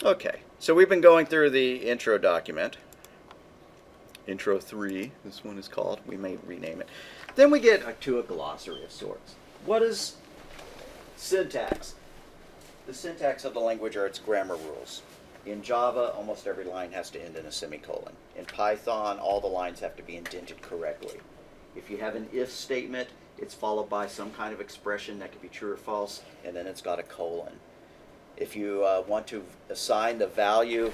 Okay, so we've been going through the intro document. Intro 3, this one is called. We may rename it. Then we get to a glossary of sorts. What is syntax? The syntax of the language are its grammar rules. In Java, almost every line has to end in a semicolon. In Python, all the lines have to be indented correctly. If you have an if statement, it's followed by some kind of expression that could be true or false, and then it's got a colon. If you want to assign the value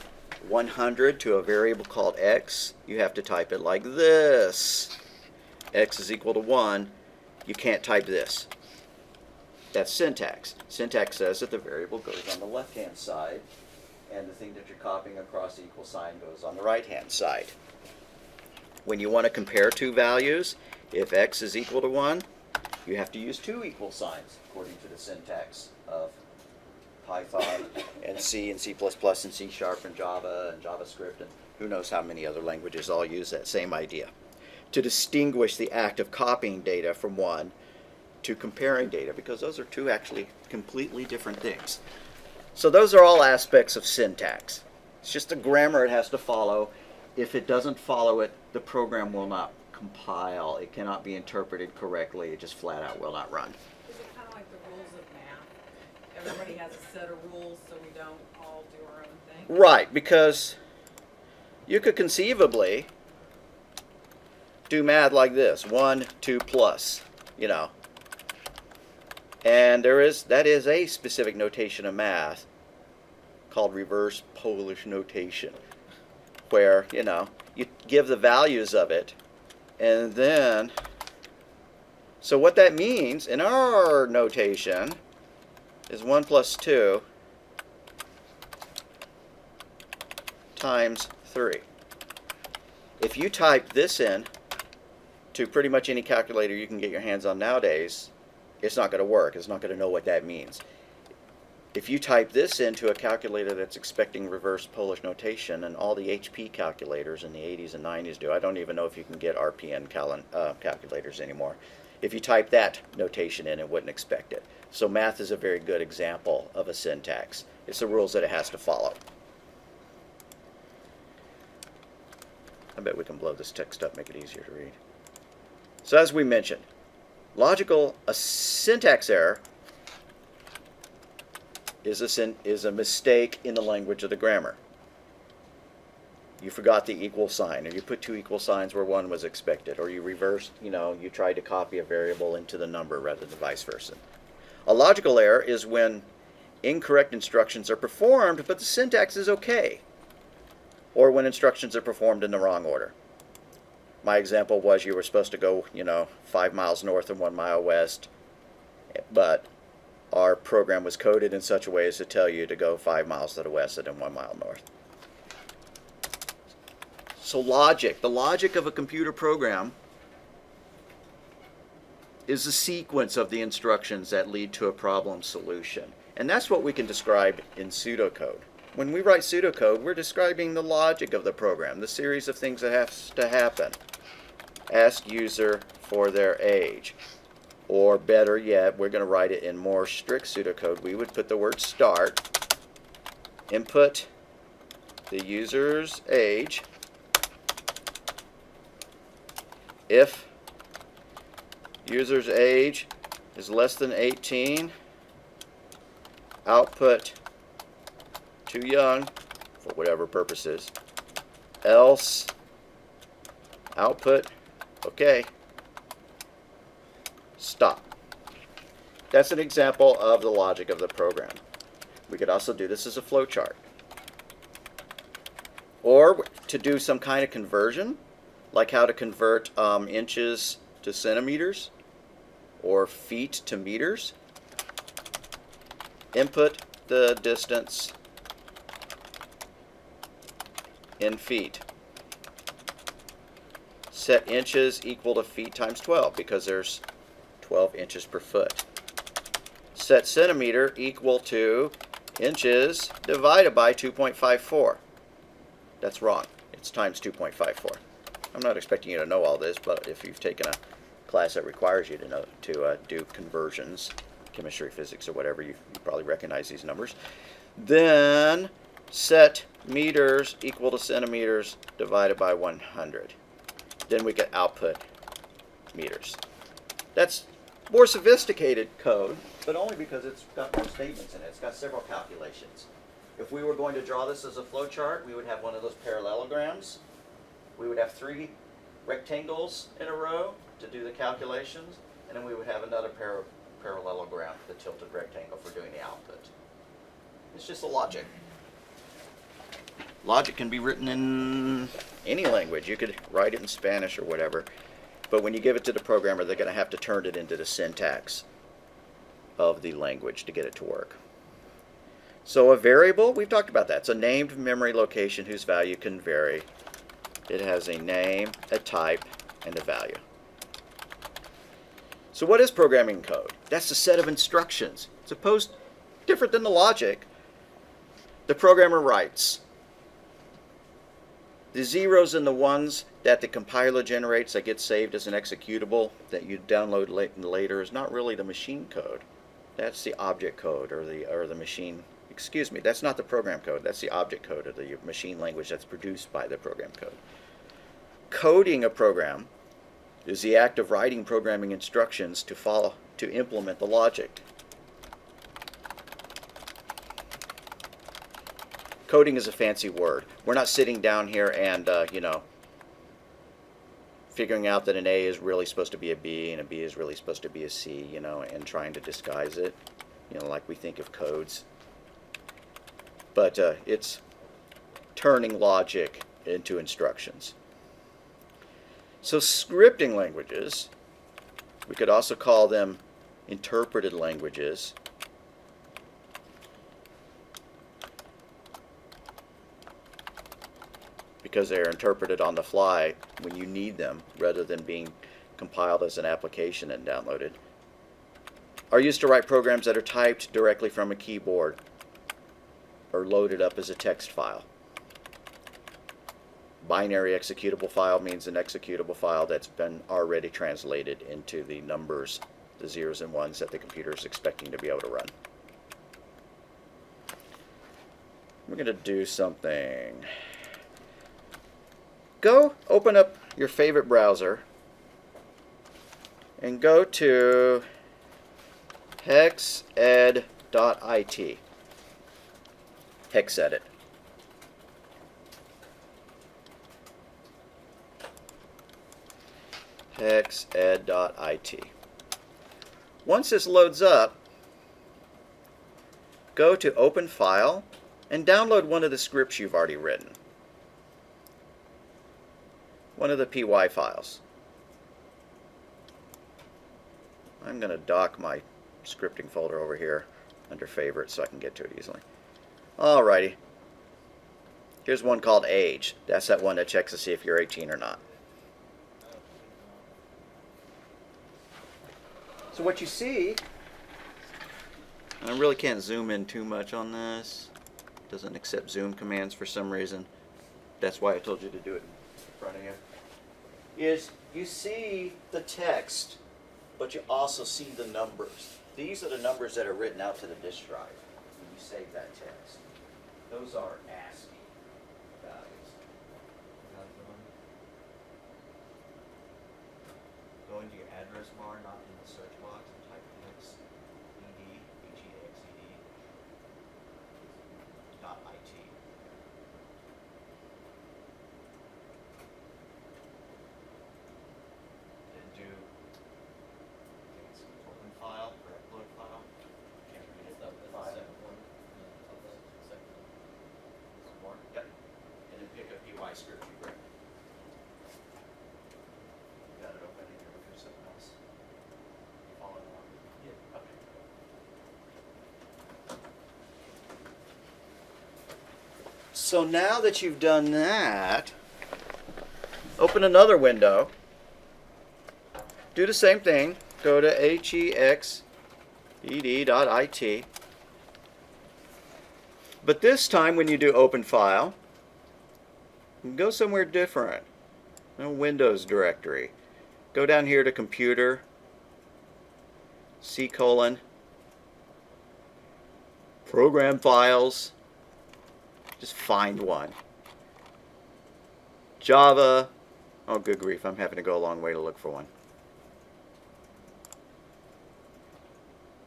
100 to a variable called x, you have to type it like this. X is equal to 1. You can't type this. That's syntax. Syntax says that the variable goes on the left-hand side, and the thing that you're copying across the equal sign goes on the right-hand side. When you want to compare two values, if x is equal to 1, you have to use two equal signs according to the syntax of Python and C and C++ and C# and Java and JavaScript and who knows how many other languages all use that same idea. To distinguish the act of copying data from one to comparing data, because those are two actually completely different things. So those are all aspects of syntax. It's just the grammar it has to follow. If it doesn't follow it, the program will not compile. It cannot be interpreted correctly. It just flat out will not run. Is it kind of like the rules of math? Everybody has a set of rules, so we don't all do our own thing? Right, because you could conceivably do math like this, 1, 2 plus, you know. And that is a specific notation of math called reverse Polish notation, where, you know, you give the values of it, and then, so what that means in our notation is 1 plus 2 times 3. If you type this in to pretty much any calculator you can get your hands on nowadays, it's not going to work. It's not going to know what that means. If you type this into a calculator that's expecting reverse Polish notation, and all the HP calculators in the 80s and 90s do, I don't even know if you can get RPN calculators anymore. If you type that notation in, it wouldn't expect it. So math is a very good example of a syntax. It's the rules that it has to follow. I bet we can blow this text up, make it easier to read. So as we mentioned, a syntax error is a mistake in the language of the grammar. You forgot the equal sign, or you put two equal signs where one was expected, or you reversed, you tried to copy a variable into the number rather than vice versa. A logical error is when incorrect instructions are performed, but the syntax is okay, or when instructions are performed in the wrong order. My example was you were supposed to go, 5 miles north and 1 mile west, but our program was coded in such a way as to tell you to go 5 miles to the west and then 1 mile north. So the logic of a computer program is a sequence of the instructions that lead to a problem solution. And that's what we can describe in pseudocode. When we write pseudocode, we're describing the logic of the program, the series of things that has to happen. Ask user for their age. Or better yet, we're going to write it in more strict pseudocode. We would put the word start, input the user's age. If user's age is less than 18, output too young for whatever purposes. Else, output okay. Stop. That's an example of the logic of the program. We could also do this as a flowchart. Or to do some kind of conversion, like how to convert inches to centimeters or feet to meters. Input the distance in feet. Set inches equal to feet times 12 because there's 12 inches per foot. Set centimeter equal to inches divided by 2.54. That's wrong. It's times 2.54. I'm not expecting you to know all this, but if you've taken a class that requires you to know to do conversions, chemistry, physics, or whatever, you probably recognize these numbers. Then set meters equal to centimeters divided by 100. Then we get output meters. That's more sophisticated code, but only because it's got more statements in it. It's got several calculations. If we were going to draw this as a flow chart, we would have one of those parallelograms. We would have 3 rectangles in a row to do the calculations, and then we would have another parallelogram, the tilted rectangle, for doing the output. It's just a logic. Logic can be written in any language. You could write it in Spanish or whatever, but when you give it to the programmer, they're going to have to turn it into the syntax of the language to get it to work. So a variable, we've talked about that. It's a named memory location whose value can vary. It has a name, a type, and a value. So what is programming code? That's a set of instructions. Suppose different than the logic. The programmer writes. The zeros and the ones that the compiler generates that gets saved as an executable that you download later is not really the machine code. That's the object code or the machine. Excuse me, that's not the program code. That's the object code of the machine language that's produced by the program code. Coding a program is the act of writing programming instructions to implement the logic. Coding is a fancy word. We're not sitting down here and, figuring out that an A is really supposed to be a B and a B is really supposed to be a C, and trying to disguise it, like we think of codes. But it's turning logic into instructions. So scripting languages, we could also call them interpreted languages. Because they're interpreted on the fly when you need them rather than being compiled as an application and downloaded, are used to write programs that are typed directly from a keyboard or loaded up as a text file. Binary executable file means an executable file that's been already translated into the numbers, the zeros and ones that the computer is expecting to be able to run. We're going to do something. Go open up your favorite browser and go to hexed.it. Hexedit. Hexed.it. Once this loads up, go to Open File and download one of the scripts you've already written. One of the PY files. I'm going to dock my scripting folder over here under Favorites so I can get to it easily. Alrighty. Here's one called Age. That's that one that checks to see if you're 18 or not. So what you see, and I really can't zoom in too much on this. It doesn't accept zoom commands for some reason. That's why I told you to do it in front of you. Is you see the text, but you also see the numbers. These are the numbers that are written out to the disk drive when you save that text. Those are ASCII values. Go into your address bar, not in the search box, and type hexed, .it. Then do, I think it's an open file or upload file. Can't read it. The File. second one. Second one. Some more. Yep. And then pick a PY script you've written. Got it open in here for something else. Follow along. Yeah. Okay. So now that you've done that, open another window. Do the same thing. Go to hexed.it. But this time when you do open file, go somewhere different. No Windows directory. Go down here to Computer, C:, Program Files, Just find one. Java. Oh, good grief, I'm having to go a long way to look for one.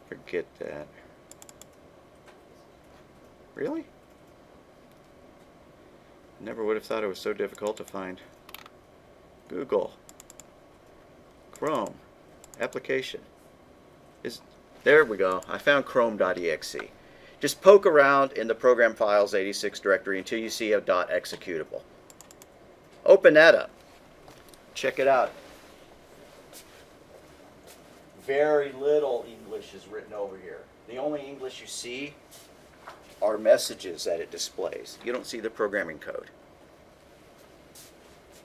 Forget that. Really? Never would have thought it was so difficult to find. Google. Chrome. Application. There we go. I found chrome.exe. Just poke around in the program files 86 directory until you see a .executable. Open that up. Check it out. Very little English is written over here. The only English you see are messages that it displays. You don't see the programming code.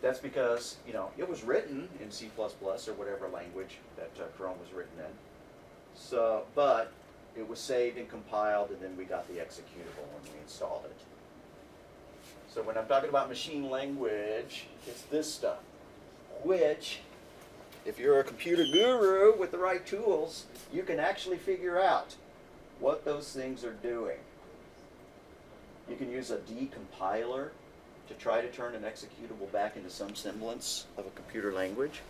That's because, it was written in C++ or whatever language that Chrome was written in. So, but it was saved and compiled, and then we got the executable when we installed it. So when I'm talking about machine language, it's this stuff, which, if you're a computer guru with the right tools, you can actually figure out what those things are doing. You can use a decompiler to try to turn an executable back into some semblance of a computer language.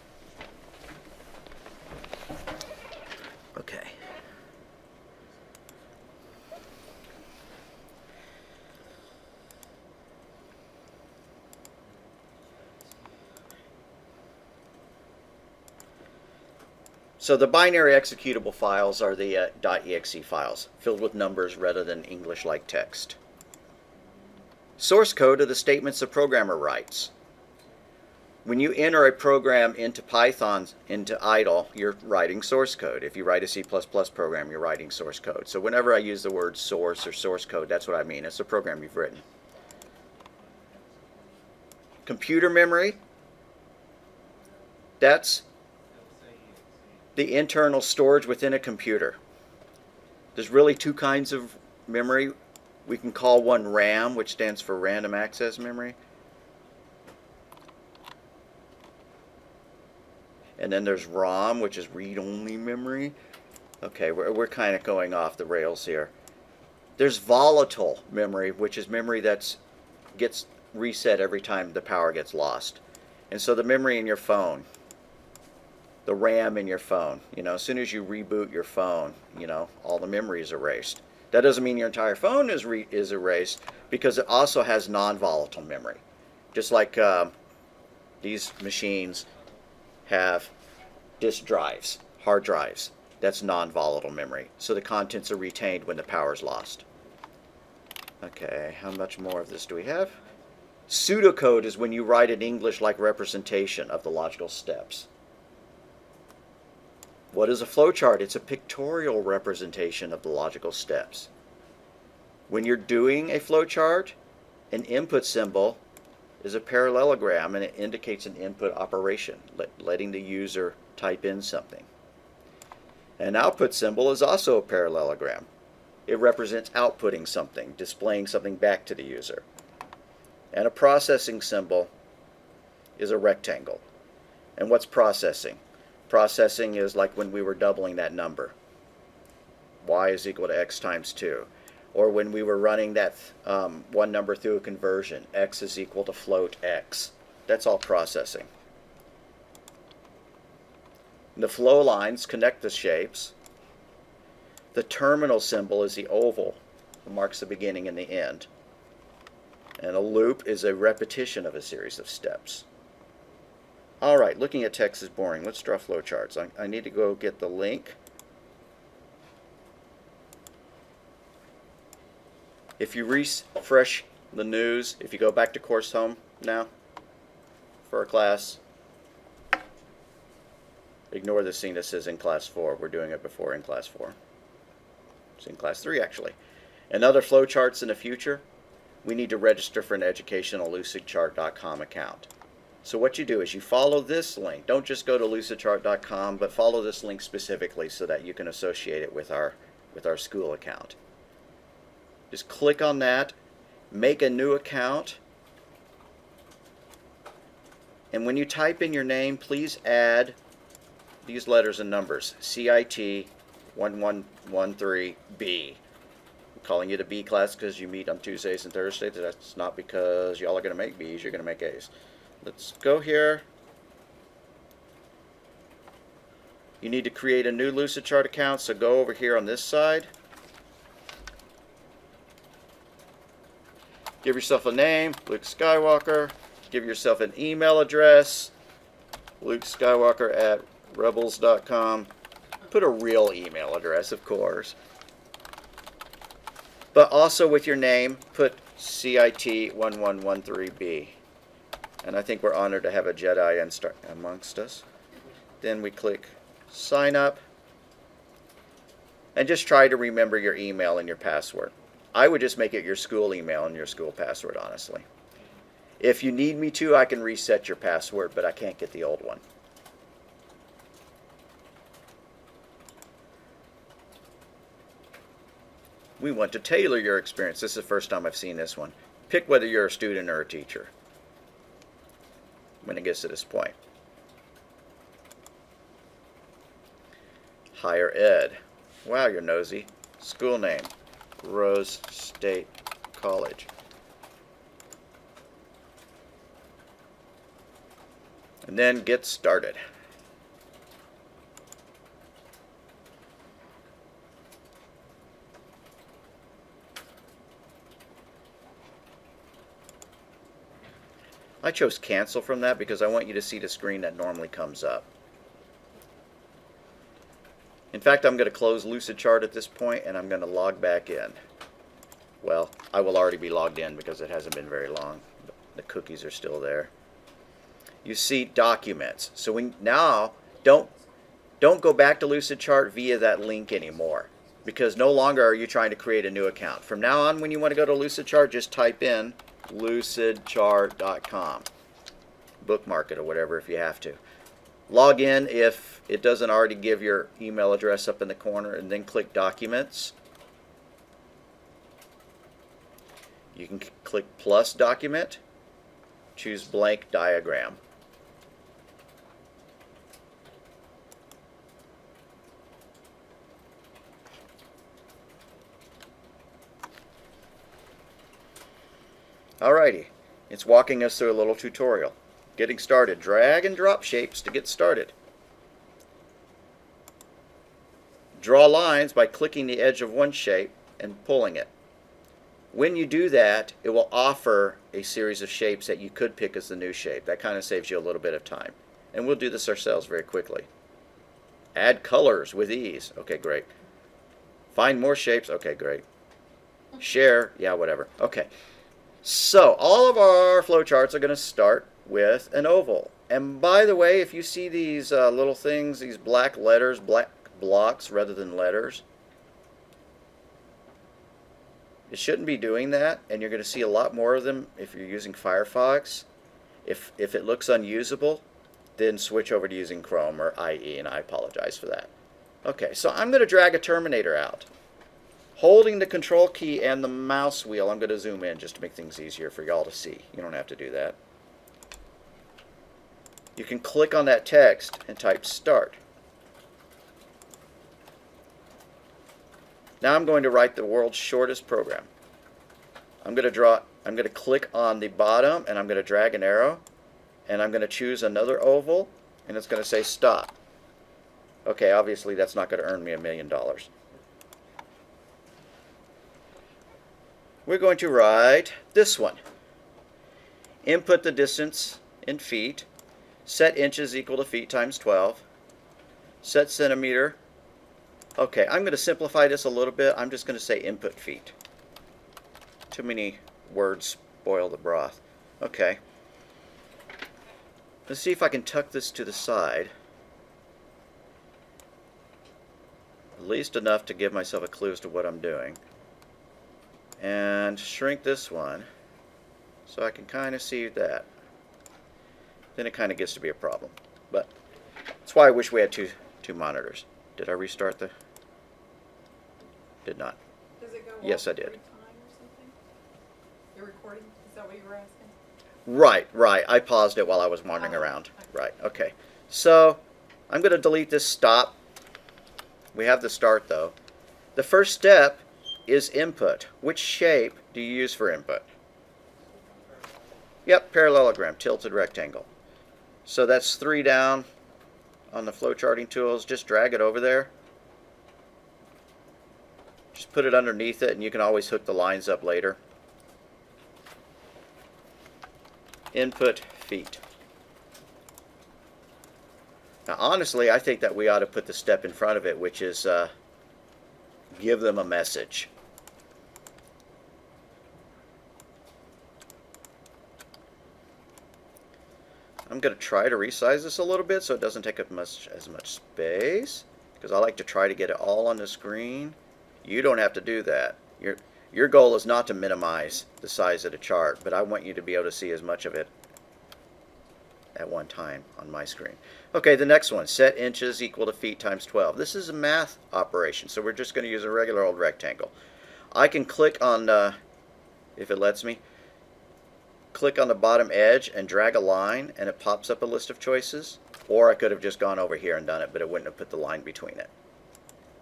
Okay. So the binary executable files are the .exe files, filled with numbers rather than English-like text. Source code are the statements the programmer writes. When you enter a program into Python, into idle, you're writing source code. If you write a C++ program, you're writing source code. So whenever I use the word source or source code, that's what I mean. It's the program you've written. Computer memory, that's the internal storage within a computer. There's really two kinds of memory. We can call one RAM, which stands for random access memory. And then there's ROM, which is read-only memory. Okay, we're kind of going off the rails here. There's volatile memory, which is memory that gets reset every time the power gets lost. And so the memory in your phone, the RAM in your phone, as soon as you reboot your phone, all the memory is erased. That doesn't mean your entire phone is erased, because it also has non-volatile memory. Just like these machines have disk drives, hard drives. That's non-volatile memory. So the contents are retained when the power is lost. Okay, how much more of this do we have? Pseudocode is when you write an English-like representation of the logical steps. What is a flowchart? It's a pictorial representation of the logical steps. When you're doing a flowchart, an input symbol is a parallelogram, and it indicates an input operation, letting the user type in something. An output symbol is also a parallelogram. It represents outputting something, displaying something back to the user. And a processing symbol is a rectangle. And what's processing? Processing is like when we were doubling that number. Y is equal to x times 2. Or when we were running that one number through a conversion, x is equal to float x. That's all processing. The flow lines connect the shapes. The terminal symbol is the oval. It marks the beginning and the end. And a loop is a repetition of a series of steps. Alright, looking at text is boring. Let's draw flowcharts. I need to go get the link. If you refresh the news, if you go back to course home now for a class, ignore the scene that says in class 4. We're doing it before in class 4. It's in class 3 actually. And other flowcharts in the future, we need to register for an educational lucidchart.com account. So what you do is you follow this link. Don't just go to lucidchart.com, but follow this link specifically so that you can associate it with our school account. Just click on that, make a new account, and when you type in your name, please add these letters and numbers, CIT1113B. calling it a B class because you meet on Tuesdays and Thursdays. That's not because y'all are going to make B's, you're going to make A's. Let's go here. You need to create a new Lucidchart account, so go over here on this side. Give yourself a name, Luke Skywalker. Give yourself an email address, lukeskywalker@rebels.com. Put a real email address, of course. But also with your name, put CIT1113B. And I think we're honored to have a Jedi amongst us. Then we click sign up. And just try to remember your email and your password. I would just make it your school email and your school password, honestly. If you need me to, I can reset your password, but I can't get the old one. We want to tailor your experience. This is the first time I've seen this one. Pick whether you're a student or a teacher when it gets to this point. Higher ed. Wow, you're nosy. School name, Rose State College. And then get started. I chose cancel from that because I want you to see the screen that normally comes up. In fact, I'm going to close Lucidchart at this point and I'm going to log back in. Well, I will already be logged in because it hasn't been very long. The cookies are still there. You see documents. So we now don't go back to Lucidchart via that link anymore, because no longer are you trying to create a new account. From now on, when you want to go to Lucidchart, just type in lucidchart.com. Bookmark it or whatever if you have to. Log in if it doesn't already give your email address up in the corner, and then click Documents. You can click plus document, choose blank diagram. Alrighty, it's walking us through a little tutorial. Getting started. Drag and drop shapes to get started. Draw lines by clicking the edge of one shape and pulling it. When you do that, it will offer a series of shapes that you could pick as the new shape. That kind of saves you a little bit of time. And we'll do this ourselves very quickly. Add colors with ease. Okay, great. Find more shapes. Okay, great. Share. Yeah, whatever. Okay. So all of our flowcharts are going to start with an oval. And by the way, if you see these little things, these black letters, black blocks rather than letters, it shouldn't be doing that, and you're going to see a lot more of them if you're using Firefox. If it looks unusable, then switch over to using Chrome or IE, and I apologize for that. Okay, so I'm going to drag a Terminator out. Holding the control key and the mouse wheel, I'm going to zoom in just to make things easier for y'all to see. You don't have to do that. You can click on that text and type start. Now I'm going to write the world's shortest program. I'm going to click on the bottom and I'm going to drag an arrow and I'm going to choose another oval and it's going to say stop. Okay, obviously that's not going to earn me $1 million. We're going to write this one. Input the distance in feet. Set inches equal to feet times 12. Set centimeter. Okay, I'm going to simplify this a little bit. I'm just going to say input feet. Too many words spoil the broth. Okay. Let's see if I can tuck this to the side. At least enough to give myself a clue as to what I'm doing. And shrink this one so I can kind of see that. Then it kind of gets to be a problem. But that's why I wish we had two monitors. Did I restart the... Did not. Does it go Yes, off I did. every time or something? You're recording? Is that what you were asking? Right. I paused it while I was wandering around. Right, okay. So I'm going to delete this stop. We have the start though. The first step is input. Which shape do you use for input? Yep, parallelogram, tilted rectangle. So that's 3 down on the flowcharting tools. Just drag it over there. Just put it underneath it, and you can always hook the lines up later. Input feet. Now, honestly, I think that we ought to put the step in front of it, which is give them a message. I'm going to try to resize this a little bit so it doesn't take up as much space, because I like to try to get it all on the screen. You don't have to do that. Your goal is not to minimize the size of the chart, but I want you to be able to see as much of it at one time on my screen. Okay, the next one, set inches equal to feet times 12. This is a math operation, so we're just going to use a regular old rectangle. I can click on, if it lets me, click on the bottom edge and drag a line, and it pops up a list of choices. Or I could have just gone over here and done it, but it wouldn't have put the line between it.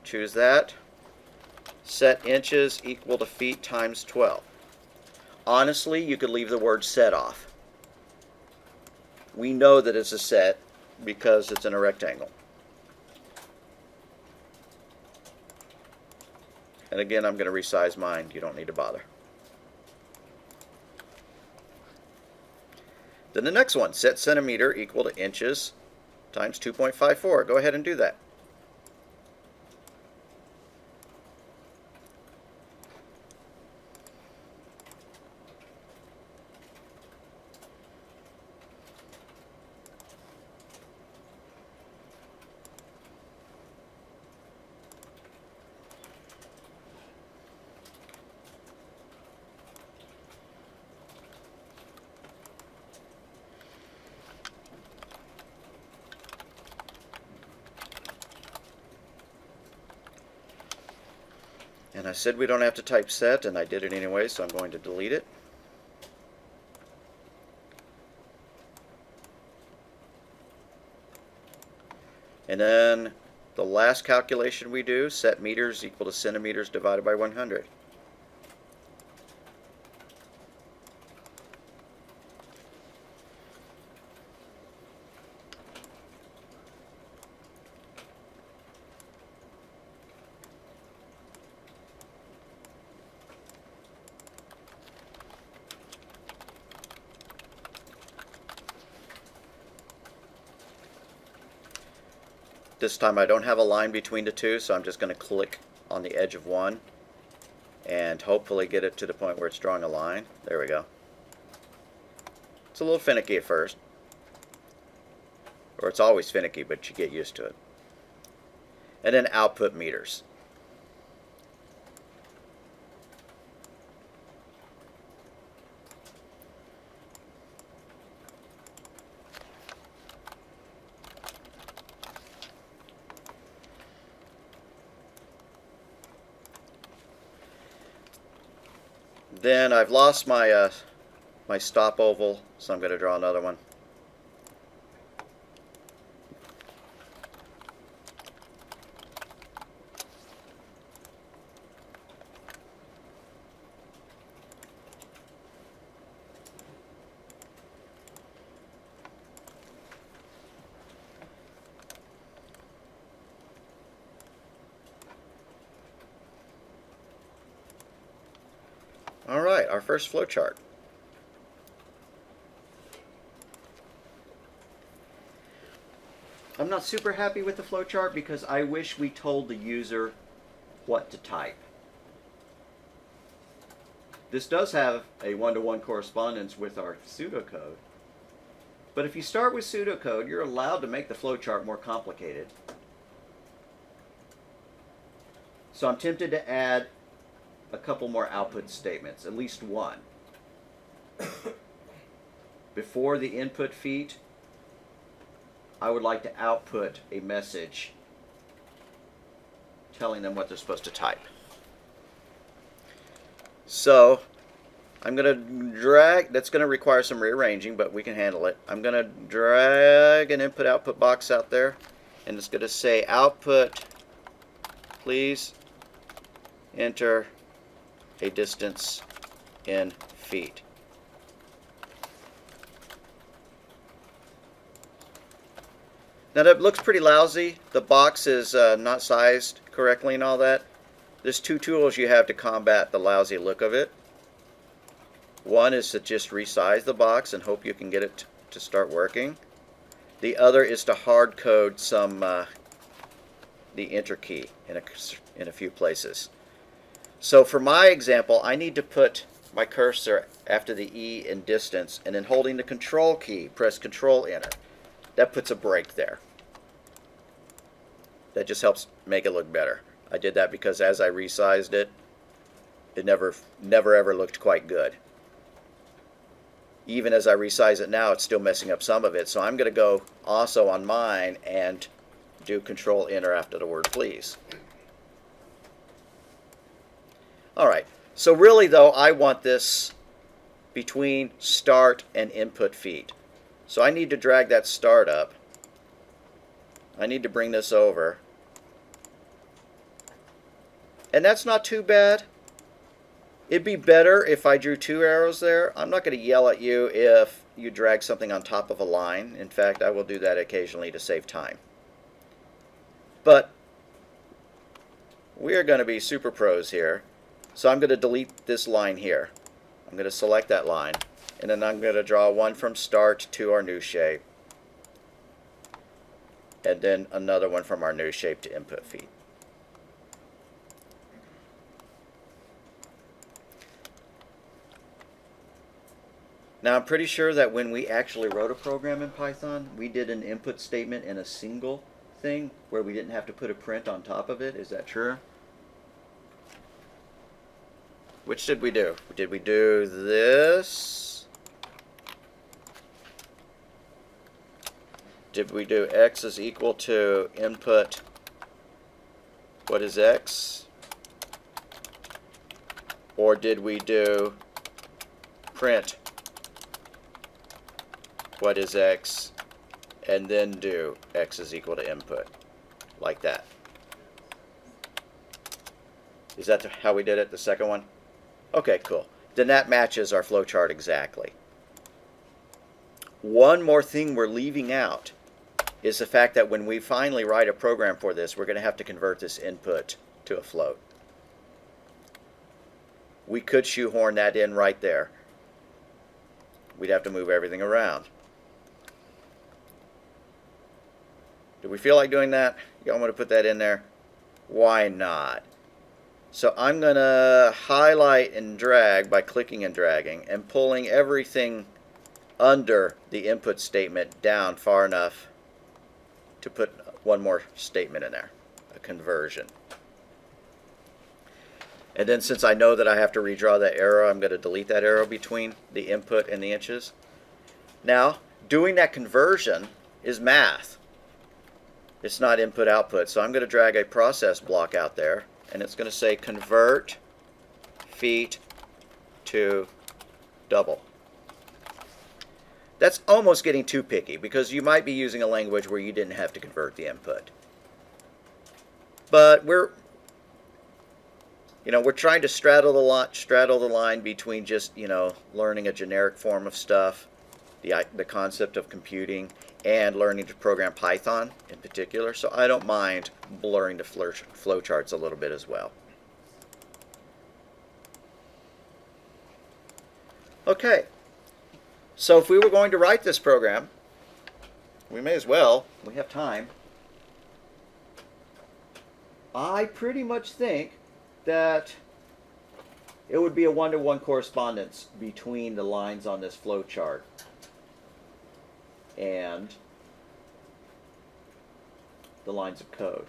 Choose that. Set inches equal to feet times 12. Honestly, you could leave the word set off. We know that it's a set because it's in a rectangle. And again, I'm going to resize mine. You don't need to bother. Then the next one, set centimeter equal to inches times 2.54. Go ahead and do that. And I said we don't have to type set, and I did it anyway, so I'm going to delete it. And then the last calculation we do, set meters equal to centimeters divided by 100. This time I don't have a line between the two, so I'm just going to click on the edge of one and hopefully get it to the point where it's drawing a line. There we go. It's a little finicky at first. Or it's always finicky, but you get used to it. And then output meters. Then I've lost my my stop oval, so I'm going to draw another one. Alright, our first flowchart. I'm not super happy with the flowchart because I wish we told the user what to type. This does have a one-to-one correspondence with our pseudocode. But if you start with pseudocode, you're allowed to make the flowchart more complicated. So I'm tempted to add a couple more output statements, at least one. Before the input feet, I would like to output a message telling them what they're supposed to type. So I'm going to drag, that's going to require some rearranging, but we can handle it. I'm going to drag an input-output box out there, and it's going to say output, please enter a distance in feet. Now that looks pretty lousy. The box is not sized correctly and all that. There's two tools you have to combat the lousy look of it. One is to just resize the box and hope you can get it to start working. The other is to hard code the enter key in a few places. So for my example, I need to put my cursor after the E in distance, and then holding the control key, press control enter. That puts a break there. That just helps make it look better. I did that because as I resized it, it never ever looked quite good. Even as I resize it now, it's still messing up some of it. So I'm going to go also on mine and do control enter after the word please. Alright, so really though, I want this between start and input feet. So I need to drag that start up. I need to bring this over. And that's not too bad. It'd be better if I drew two arrows there. I'm not going to yell at you if you drag something on top of a line. In fact, I will do that occasionally to save time. But we are going to be super pros here. So I'm going to delete this line here. I'm going to select that line. And then I'm going to draw one from start to our new shape. And then another one from our new shape to input feet. Now I'm pretty sure that when we actually wrote a program in Python, we did an input statement in a single thing where we didn't have to put a print on top of it. Is that true? Which did we do? Did we do this? Did we do x is equal to input what is x? Or did we do print what is x and then do x is equal to input like that? Is that how we did it, the second one? Okay, cool. Then that matches our flowchart exactly. One more thing we're leaving out is the fact that when we finally write a program for this, we're going to have to convert this input to a float. We could shoehorn that in right there. We'd have to move everything around. Do we feel like doing that? Y'all want to put that in there? Why not? So I'm going to highlight and drag by clicking and dragging and pulling everything under the input statement down far enough to put one more statement in there, a conversion. And then since I know that I have to redraw that arrow, I'm going to delete that arrow between the input and the inches. Now, doing that conversion is math. It's not input-output. So I'm going to drag a process block out there, and it's going to say convert feet to double. That's almost getting too picky because you might be using a language where you didn't have to convert the input. But we're trying to straddle the line between just, learning a generic form of stuff, the concept of computing, and learning to program Python in particular. So I don't mind blurring the flowcharts a little bit as well. Okay. So if we were going to write this program, we may as well. We have time. I pretty much think that it would be a one-to-one correspondence between the lines on this flowchart and the lines of code.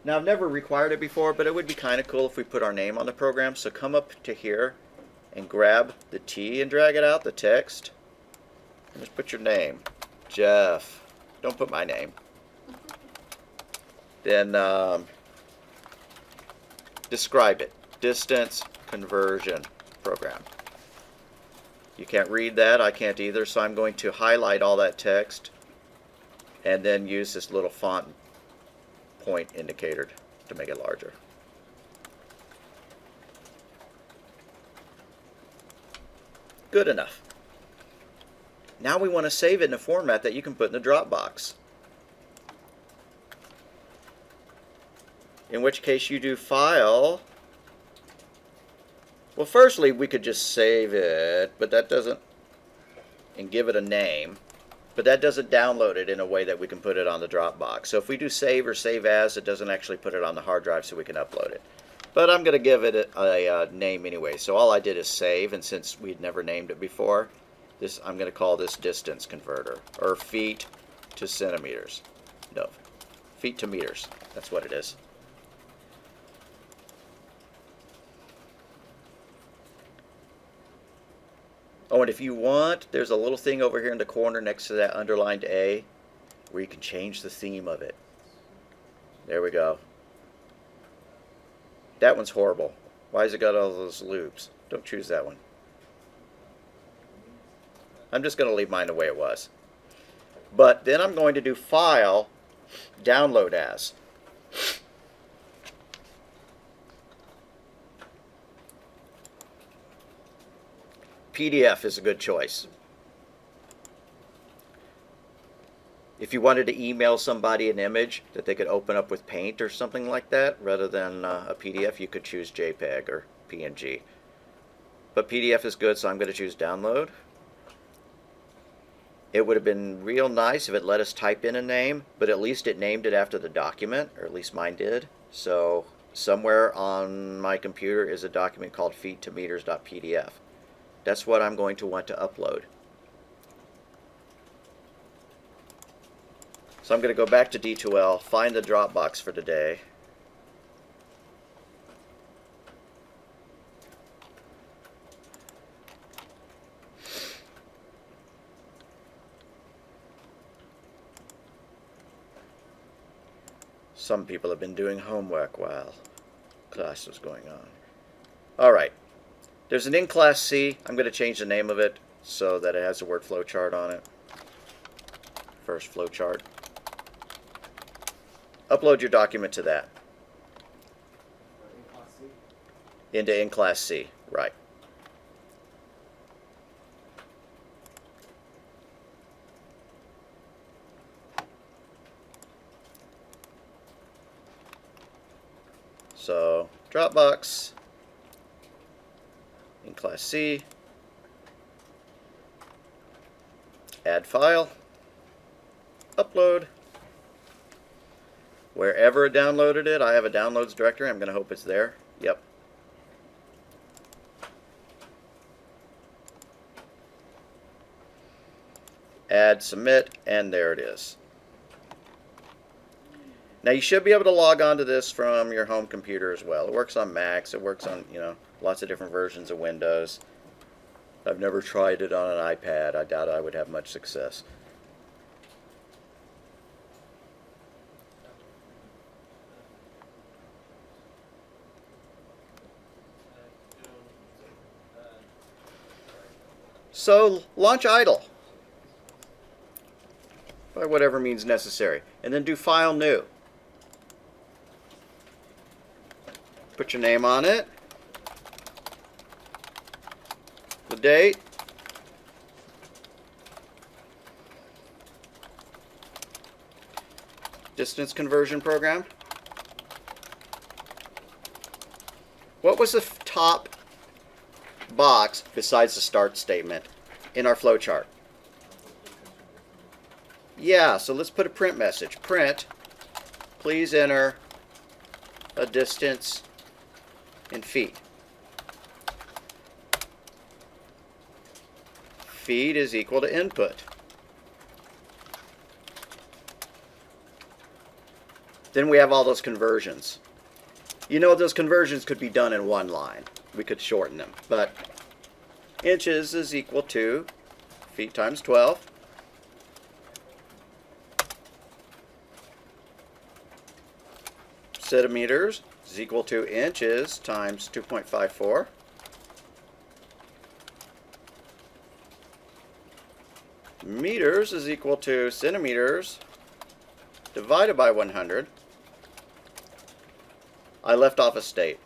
Now, I've never required it before, but it would be kind of cool if we put our name on the program. So come up to here and grab the T and drag it out, the text. And just put your name. Jeff. Don't put my name. Then describe it. Distance conversion program. You can't read that. I can't either. So I'm going to highlight all that text and then use this little font point indicator to make it larger. Good enough. Now we want to save it in a format that you can put in the Dropbox. In which case you do File. Well, firstly, we could just save it, but that doesn't, and give it a name. But that doesn't download it in a way that we can put it on the Dropbox. So if we do save or save as, it doesn't actually put it on the hard drive so we can upload it. But I'm going to give it a name anyway. So all I did is save, and since we'd never named it before, I'm going to call this distance converter, or feet to centimeters. No, feet to meters. That's what it is. Oh, and if you want, there's a little thing over here in the corner next to that underlined A where you can change the theme of it. There we go. That one's horrible. Why has it got all those loops? Don't choose that one. I'm just going to leave mine the way it was. But then I'm going to do File, Download As. PDF is a good choice. If you wanted to email somebody an image that they could open up with Paint or something like that, rather than a PDF, you could choose JPEG or PNG. But PDF is good, so I'm going to choose Download. It would have been real nice if it let us type in a name, but at least it named it after the document, or at least mine did. So somewhere on my computer is a document called feet2meters.pdf. That's what I'm going to want to upload. So I'm going to go back to D2L, find the Dropbox for today. Some people have been doing homework while class was going on. All right. There's an in-class C. I'm going to change the name of it so that it has the word flowchart on it. First flowchart. Upload your document to that. Into in-class C, right. So, Dropbox. In class C, add file, upload. Wherever it downloaded it, I have a downloads directory. I'm going to hope it's there. Yep. Add, submit, and there it is. Now you should be able to log on to this from your home computer as well. It works on Macs. It works on, lots of different versions of Windows. I've never tried it on an iPad. I doubt I would have much success. So launch idle by whatever means necessary, and then do File New. Put your name on it, the date, distance conversion program. What was the top box besides the start statement in our flowchart? Yeah, so let's put a print message. Print, please enter a distance in feet. Feet is equal to input. Then we have all those conversions. Those conversions could be done in one line. We could shorten them, but inches is equal to feet times 12. Centimeters is equal to inches times 2.54. Meters is equal to centimeters divided by 100. I left off a state.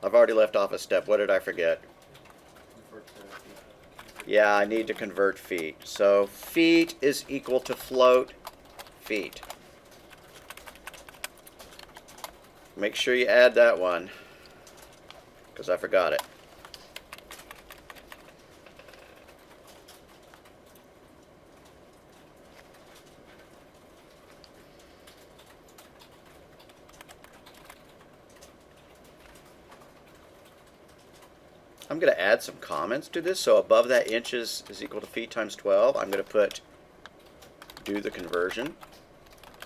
I've already left off a step. What did I forget? You convert to feet. Yeah, I need to convert feet. So feet is equal to float feet. Make sure you add that one, because I forgot it. I'm going to add some comments to this. So above that inches is equal to feet times 12, I'm going to put do the conversion,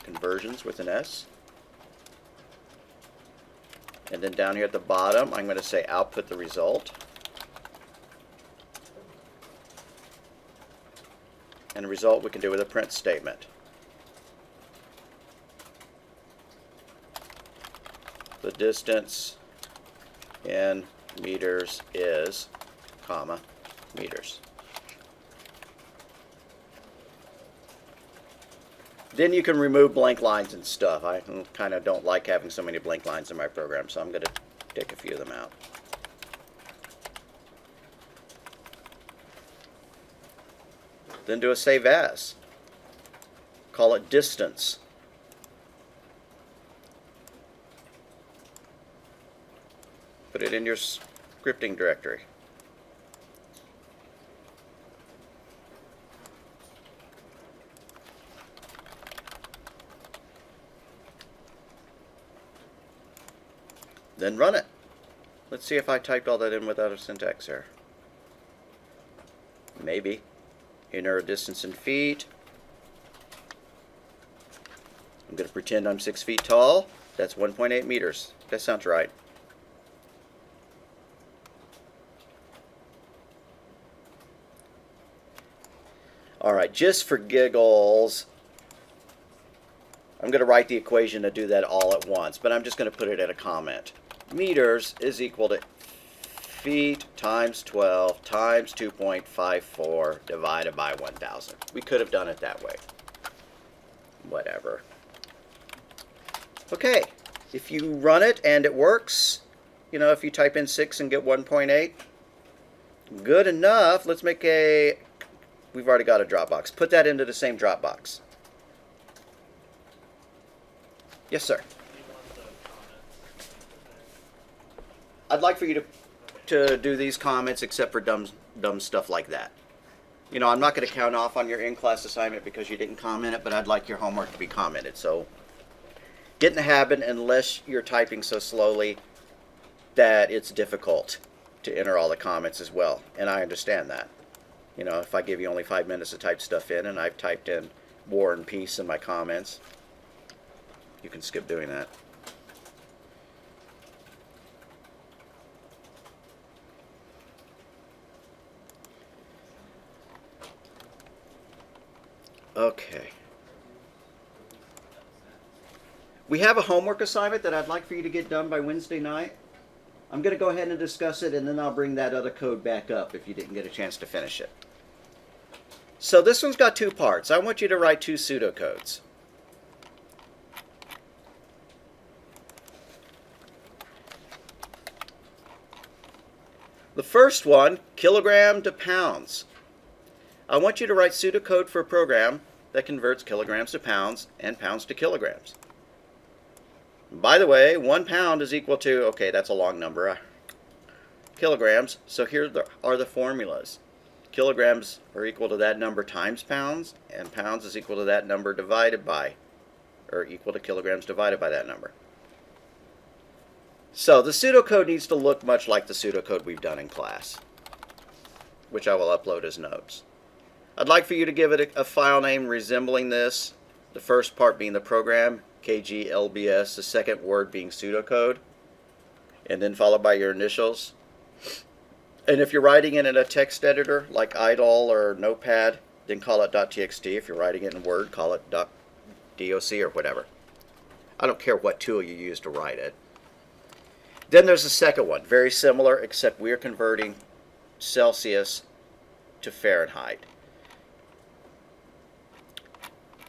conversions with an S. And then down here at the bottom, I'm going to say output the result. And the result we can do with a print statement. The distance in meters is, comma, meters. Then you can remove blank lines and stuff. I kind of don't like having so many blank lines in my program, so I'm going to take a few of them out. Then do a save as. Call it distance. Put it in your scripting directory. Then run it. Let's see if I typed all that in without a syntax error. Maybe. Enter a distance in feet. I'm going to pretend I'm 6 feet tall. That's 1.8 meters. That sounds right. Alright, just for giggles, I'm going to write the equation to do that all at once, but I'm just going to put it in a comment. Meters is equal to feet times 12 times 2.54 divided by 1,000. We could have done it that way. Whatever. Okay, if you run it and it works, you know, if you type in 6 and get 1.8, good enough. Let's make a... We've already got a Dropbox. Put that into the same Dropbox. Yes, sir. I'd like for you to do these comments except for dumb stuff like that. You know, I'm not going to count off on your in-class assignment because you didn't comment it, but I'd like your homework to be commented. So get in the habit, unless you're typing so slowly that it's difficult to enter all the comments as well. And I understand that. You know, if I give you only 5 minutes to type stuff in and I've typed in war and peace in my comments, you can skip doing that. Okay. We have a homework assignment that I'd like for you to get done by Wednesday night. I'm going to go ahead and discuss it, and then I'll bring that other code back up if you didn't get a chance to finish it. So this one's got 2 parts. I want you to write 2 pseudocodes. The first one, kilogram to pounds. I want you to write pseudocode for a program that converts kilograms to pounds and pounds to kilograms. By the way, 1 pound is equal to, okay, that's a long number, kilograms. So here are the formulas. Kilograms are equal to that number times pounds, and pounds is equal to that number divided by, or equal to kilograms divided by that number. So the pseudocode needs to look much like the pseudocode we've done in class, which I will upload as notes. I'd like for you to give it a file name resembling this, the first part being the program, KGLBS, the second word being pseudocode, and then followed by your initials. And if you're writing it in a text editor like idle or notepad, then call it .txt. If you're writing it in Word, call it .doc or whatever. I don't care what tool you use to write it. Then there's the second one, very similar, except we're converting Celsius to Fahrenheit.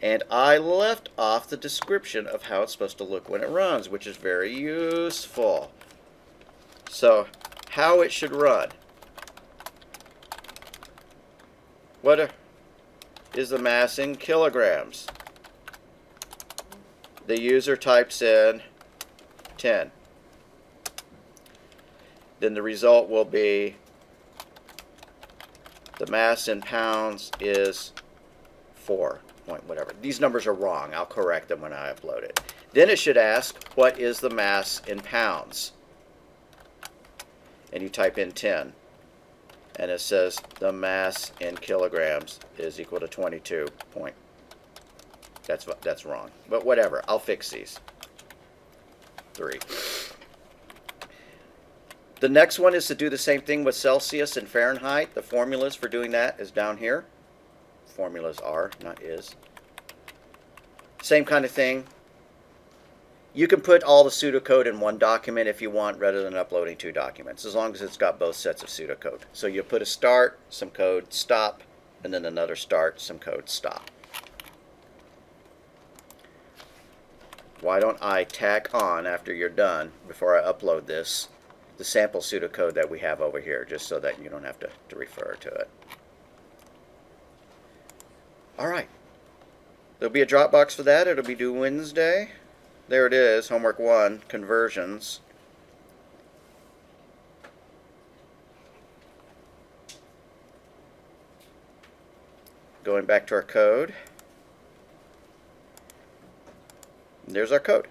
And I left off the description of how it's supposed to look when it runs, which is very useful. So, how it should run. is the mass in kilograms? The user types in 10. Then the result will be the mass in pounds is 4 point whatever. These numbers are wrong. I'll correct them when I upload it. Then it should ask, what is the mass in pounds? And you type in 10. And it says the mass in kilograms is equal to 22 point. That's wrong. But whatever. I'll fix these. 3. The next one is to do the same thing with Celsius and Fahrenheit. The formulas for doing that is down here. Formulas are, not is. Same kind of thing. You can put all the pseudocode in one document if you want, rather than uploading 2 documents, as long as it's got both sets of pseudocode. So you put a start, some code, stop, and then another start, some code, stop. Why don't I tack on, after you're done, before I upload this, the sample pseudocode that we have over here, just so that you don't have to refer to it. Alright. There'll be a Dropbox for that. It'll be due Wednesday. There it is, homework 1, conversions. Going back to our code. There's our code.